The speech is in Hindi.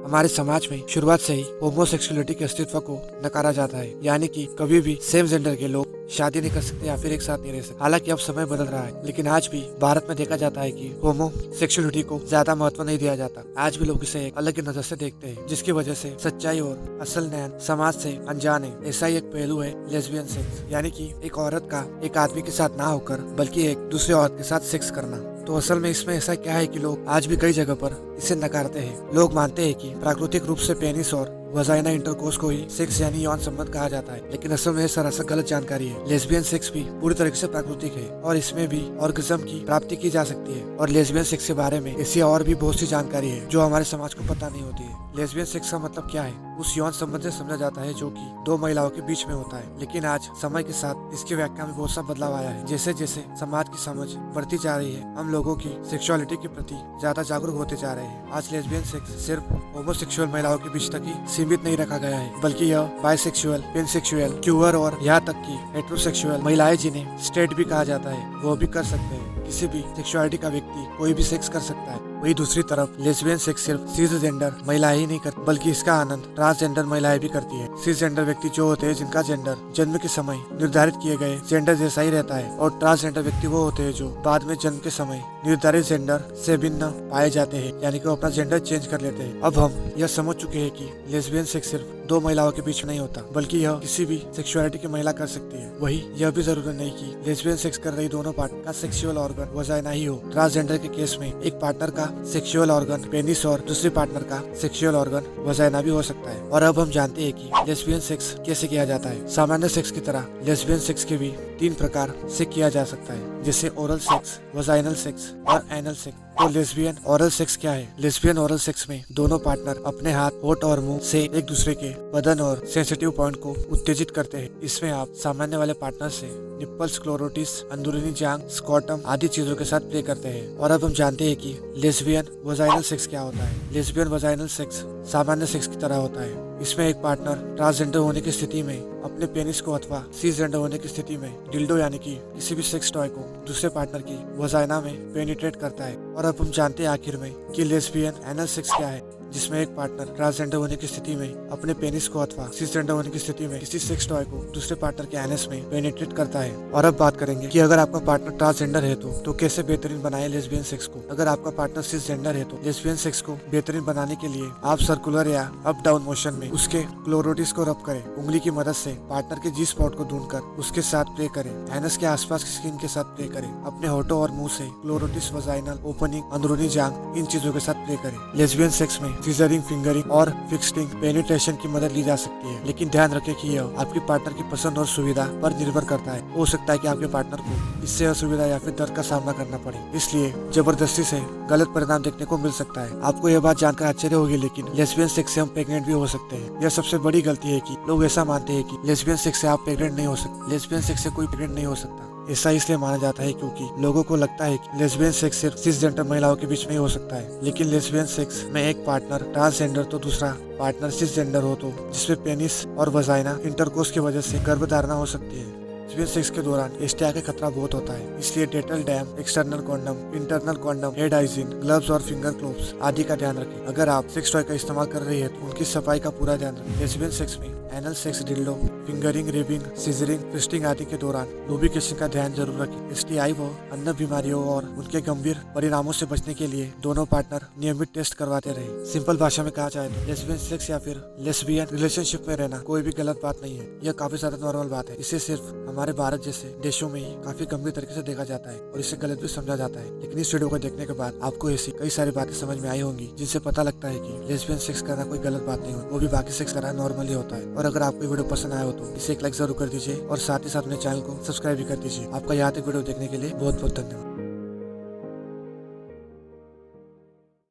हमारे समाज में शुरुआत से ही होमोसेक्सुअलिटी के अस्तित्व को नकारा जाता है, यानी कि कभी भी सेम जेंडर के लोग शादी नहीं कर सकते या फिर एक साथ नहीं रह सकते। हालांकि अब समय बदल रहा है, लेकिन आज भी भारत में देखा जाता है कि होमोसेक्सुअलिटी को ज्यादा महत्व नहीं दिया जाता। आज भी लोग इसे एक अलग ही नजर से देखते हैं, जिसकी वजह से सच्चाई और असल न्याय समाज से अनजान है। ऐसा ही एक पहलू है लेस्बियन सेक्स, यानी कि एक औरत का एक आदमी के साथ ना होकर बल्कि एक दूसरे औरत के साथ सेक्स करना। तो असल में इसमें ऐसा क्या है कि लोग आज भी कई जगह पर इसे नकारते हैं। लोग मानते हैं कि प्राकृतिक रूप से पेनिस और वजाइना इंटरकोर्स को ही सेक्स यानी यौन संबंध कहा जाता है, लेकिन असल में सरासर गलत जानकारी है। लेस्बियन सेक्स भी पूरी तरीके से प्राकृतिक है और इसमें भी ऑर्गेज्म की प्राप्ति की जा सकती है। और लेस्बियन सेक्स के बारे में ऐसी और भी बहुत सी जानकारी है जो हमारे समाज को पता नहीं होती है। लेस्बियन सेक्स का मतलब क्या है? उस यौन संबंध से समझा जाता है जो कि दो महिलाओं के बीच में होता है, लेकिन आज समय के साथ इसकी व्याख्या में बहुत सा बदलाव आया है। जैसे जैसे समाज की समझ बढ़ती जा रही है, हम लोगों की सेक्सुअलिटी के प्रति ज्यादा जागरूक होते जा रहे हैं। आज लेस्बियन सेक्स सिर्फ होमोसेक्सुअल महिलाओं के बीच तक ही सीमित नहीं रखा गया है, बल्कि यह बाइसेक्सुअल, पेनसेक्सुअल, क्यूअर और यहाँ तक कि हेटेरोसेक्सुअल महिलाएं, जिन्हें स्ट्रेट भी कहा जाता है, वो भी कर सकते हैं। किसी भी सेक्सुअलिटी का व्यक्ति कोई भी सेक्स कर सकता है। वही दूसरी तरफ लेस्बियन सेक्स सिर्फ सिसजेंडर महिलाएं ही नहीं करती, बल्कि इसका आनंद ट्रांसजेंडर महिलाएं भी करती है। सिसजेंडर व्यक्ति जो होते हैं जिनका जेंडर जन्म के समय निर्धारित किए गए जेंडर जैसा ही रहता है, और ट्रांसजेंडर व्यक्ति वो होते हैं जो बाद में जन्म के समय निर्धारित जेंडर से भिन्न पाए जाते हैं, यानी कि वो अपना जेंडर चेंज कर लेते हैं। अब हम यह समझ चुके हैं कि लेस्बियन सेक्स सिर्फ दो महिलाओं के बीच नहीं होता, बल्कि यह किसी भी सेक्सुअलिटी की महिला कर सकती है। वही यह भी जरूरी नहीं कि लेस्बियन सेक्स कर रही दोनों पार्टनर का सेक्सुअल ऑर्गन वजाइना ही हो। ट्रांसजेंडर के केस में एक पार्टनर का सेक्सुअल ऑर्गन पेनिस और दूसरे पार्टनर का सेक्सुअल ऑर्गन वजाइना भी हो सकता है। और अब हम जानते हैं कि लेस्बियन सेक्स कैसे किया जाता है। सामान्य सेक्स की तरह लेस्बियन सेक्स के भी 3 प्रकार से किया जा सकता है, जैसे ओरल सेक्स, वजाइनल सेक्स और एनल सेक्स। तो लेस्बियन ओरल सेक्स क्या है? लेस्बियन ओरल सेक्स में दोनों पार्टनर अपने हाथ, होठ और मुंह से एक दूसरे के बदन और सेंसिटिव पॉइंट को उत्तेजित करते हैं। इसमें आप सामान्य वाले पार्टनर से निप्पल्स, क्लोरोटिस, अंदरूनी जांग, स्कॉटम आदि चीजों के साथ प्ले करते हैं। और अब हम जानते हैं कि लेस्बियन वजाइनल सेक्स क्या होता है। लेस्बियन वजाइनल सेक्स सामान्य सेक्स की तरह होता है। इसमें एक पार्टनर ट्रांसजेंडर होने की स्थिति में अपने पेनिस को अथवा सिसजेंडर होने की स्थिति में डिल्डो यानी कि किसी भी सेक्स टॉय को दूसरे पार्टनर की वजाइना में पेनिट्रेट करता है। और अब हम जानते हैं आखिर में कि लेस्बियन एनल सेक्स क्या है, जिसमें एक पार्टनर ट्रांसजेंडर होने की स्थिति में अपने पेनिस को अथवा सिसजेंडर होने की स्थिति में किसी सेक्स टॉय को दूसरे पार्टनर के एनस में पेनिट्रेट करता है। और अब बात करेंगे कि अगर आपका पार्टनर ट्रांसजेंडर है तो कैसे बेहतरीन बनाए लेस्बियन सेक्स को। अगर आपका पार्टनर सिसजेंडर है तो लेस्बियन सेक्स को बेहतरीन बनाने के लिए आप सर्कुलर या अप डाउन मोशन में उसके क्लोरोटिस को रब करें। उंगली की मदद से पार्टनर के जी स्पॉट को ढूंढकर उसके साथ प्ले करें। एनस के आसपास की स्किन के साथ प्ले करें। अपने होठों और मुंह से क्लोरोटिस, वजाइनल ओपनिंग, अंदरूनी जांग इन चीजों के साथ प्ले करें। लेस्बियन सेक्स में सीजरिंग, फिंगरिंग और फिक्सिंग, पेनिट्रेशन की मदद ली जा सकती है, लेकिन ध्यान रखें कि यह आपके पार्टनर की पसंद और सुविधा पर निर्भर करता है। हो सकता है कि आपके पार्टनर को इससे असुविधा या फिर दर्द का सामना करना पड़े, इसलिए जबरदस्ती से गलत परिणाम देखने को मिल सकता है। आपको यह बात जानकर आश्चर्य होगी, लेकिन लेस्बियन सेक्स से हम प्रेग्नेंट भी हो सकते हैं। यह सबसे बड़ी गलती है कि लोग ऐसा मानते हैं कि लेस्बियन सेक्स से आप प्रेग्नेंट नहीं हो सकते। लेस्बियन सेक्स से कोई प्रेग्नेंट नहीं हो सकता। ऐसा इसलिए माना जाता है क्योंकि लोगों को लगता है कि लेस्बियन सेक्स सिर्फ सिसजेंडर महिलाओं के बीच में ही हो सकता है, लेकिन लेस्बियन सेक्स में एक पार्टनर ट्रांसजेंडर तो दूसरा पार्टनर सिसजेंडर हो तो जिसमें पेनिस और वजाइना इंटरकोर्स की वजह से गर्भधारणा हो सकती है। लेस्बियन सेक्स के दौरान एसटीआई का खतरा बहुत होता है, इसलिए Dettol dam, external condom, internal condom, head hygiene, gloves और फिंगर ग्लोव्स आदि का ध्यान रखें। अगर आप सेक्स टॉय का इस्तेमाल कर रही है तो उनकी सफाई का पूरा ध्यान रखें। लेस्बियन सेक्स में anal sex, dildo, fingering, ribbing, scissoring, fisting आदि के दौरान लुब्रिकेशन का ध्यान जरूर रखें। एसटीआई व अन्य बीमारियों और उनके गंभीर परिणामों से बचने के लिए दोनों पार्टनर नियमित टेस्ट करवाते रहे। सिंपल भाषा में कहा जाए तो लेस्बियन सेक्स या फिर लेस्बियन रिलेशनशिप में रहना कोई भी गलत बात नहीं है। यह काफी ज्यादा नॉर्मल बात है। इसे सिर्फ हमारे भारत जैसे देशों में ही काफी गंभीर तरीके से देखा जाता है और इसे गलत भी समझा जाता है। लेकिन इस वीडियो को देखने के बाद आपको ऐसी कई सारी बातें समझ में आई होंगी जिनसे पता लगता है कि लेस्बियन सेक्स करना कोई गलत बात नहीं हो, वो भी बाकी सेक्स करना नॉर्मली होता है। और अगर आपको वीडियो पसंद आया हो तो इसे एक लाइक जरूर कर दीजिए और साथ ही साथ अपने चैनल को सब्सक्राइब भी कर दीजिए। आपका यहाँ तक वीडियो देखने के लिए बहुत बहुत धन्यवाद।